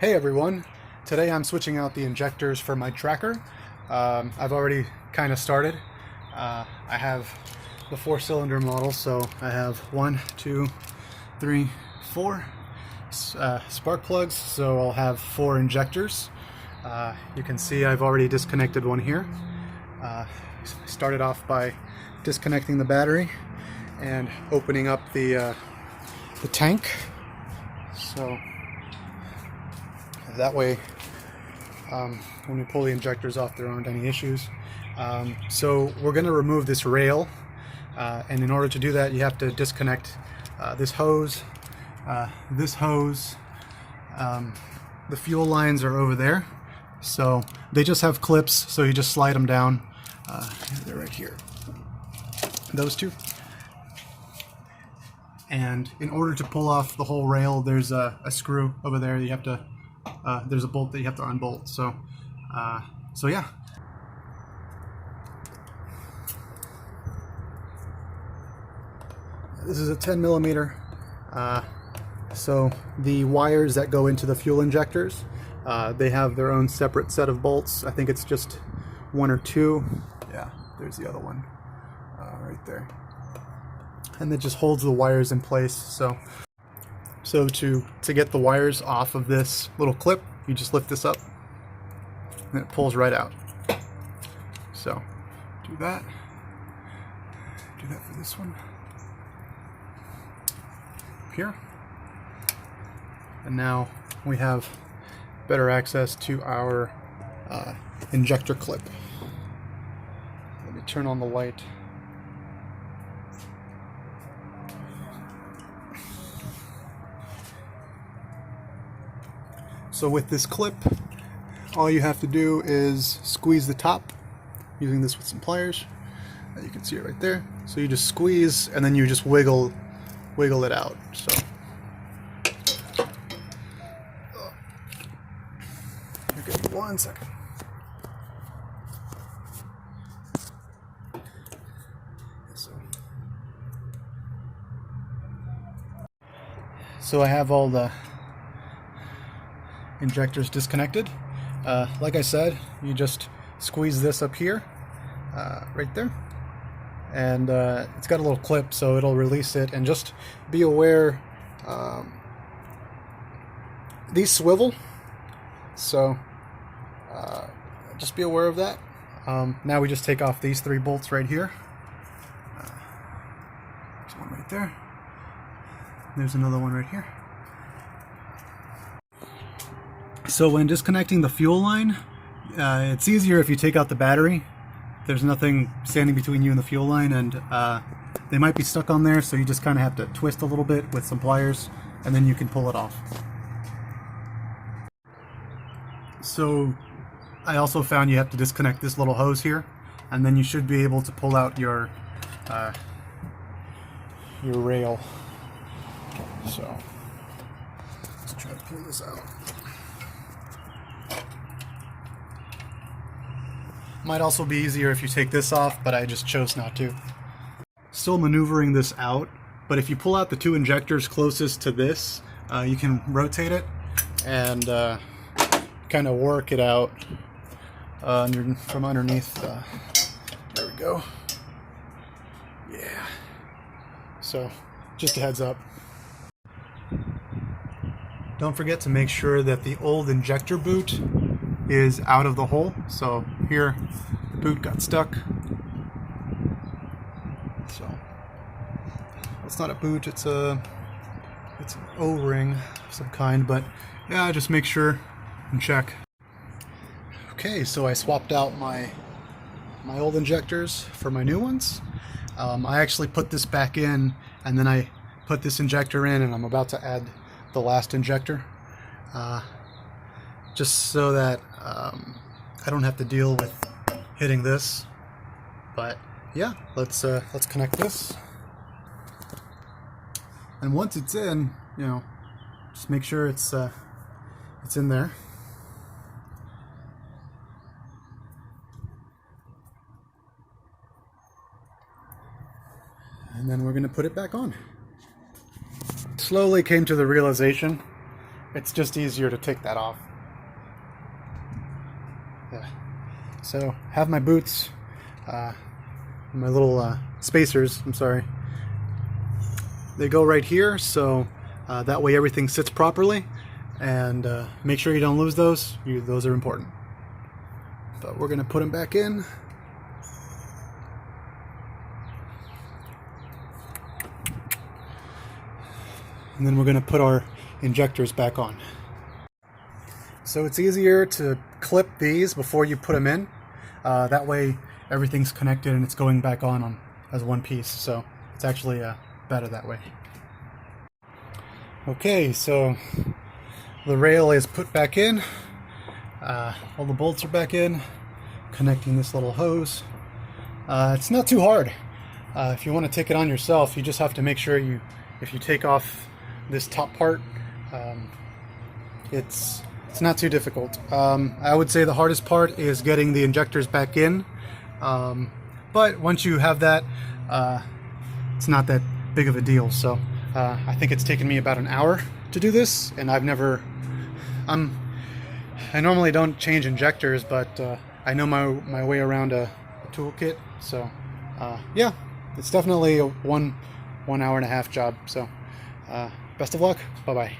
Hey everyone, today I'm switching out the injectors for my tracker. I've already kind of started. I have the 4-cylinder model, so I have 1, 2, 3, 4 spark plugs, so I'll have 4 injectors. You can see I've already disconnected one here. Started off by disconnecting the battery and opening up the tank. So that way, when we pull the injectors off, there aren't any issues. So we're going to remove this rail, and in order to do that, you have to disconnect this hose. The fuel lines are over there, so they just have clips, so you just slide them down. They're right here, those two. And in order to pull off the whole rail, there's a screw over there. You have to there's a bolt that you have to unbolt. So yeah. This is a 10 millimeter. So the wires that go into the fuel injectors, they have their own separate set of bolts. I think it's just 1 or 2. Yeah, there's the other one right there. And that just holds the wires in place. So to get the wires off of this little clip, you just lift this up and it pulls right out. So do that for this one here. And now we have better access to our injector clip. Let me turn on the light. So with this clip, all you have to do is squeeze the top using this with some pliers. You can see it right there. So you just squeeze and then you just wiggle it out. So okay, 1 second. So I have all the injectors disconnected. Like I said, you just squeeze this up here, right there, and it's got a little clip, so it'll release it. And just be aware, these swivel, so just be aware of that. Now we just take off these 3 bolts right here. There's one right there. There's another one right here. So when disconnecting the fuel line, it's easier if you take out the battery. There's nothing standing between you and the fuel line, and they might be stuck on there, so you just kind of have to twist a little bit with some pliers, and then you can pull it off. So I also found you have to disconnect this little hose here, and then you should be able to pull out your rail. So let's try to pull this out. Might also be easier if you take this off, but I just chose not to. Still maneuvering this out, but if you pull out the 2 injectors closest to this, you can rotate it and kind of work it out from underneath. There we go. Yeah. So just a heads up. Don't forget to make sure that the old injector boot is out of the hole. So here, the boot got stuck. So it's not a boot, it's an O-ring of some kind, but yeah, just make sure and check. Okay, so I swapped out my old injectors for my new ones. I actually put this back in, and then I put this injector in, and I'm about to add the last injector, just so that I don't have to deal with hitting this. But yeah, let's connect this, and once it's in, just make sure it's in there. And then we're going to put it back on. Slowly came to the realization it's just easier to take that off. Yeah. So have my boots, my little spacers, I'm sorry. They go right here, so that way everything sits properly, and make sure you don't lose those. Those are important. But we're gonna put them back in. And then we're gonna put our injectors back on. So it's easier to clip these before you put them in. That way everything's connected and it's going back on as one piece. So it's actually better that way. Okay, so the rail is put back in. All the bolts are back in. Connecting this little hose. It's not too hard. If you want to take it on yourself, you just have to make sure if you take off this top part, it's not too difficult. I would say the hardest part is getting the injectors back in, but once you have that, it's not that big of a deal. So I think it's taken me about an hour to do this, and I normally don't change injectors, but I know my way around a toolkit. So yeah, it's definitely a 1 hour and a half job. So best of luck. Bye bye.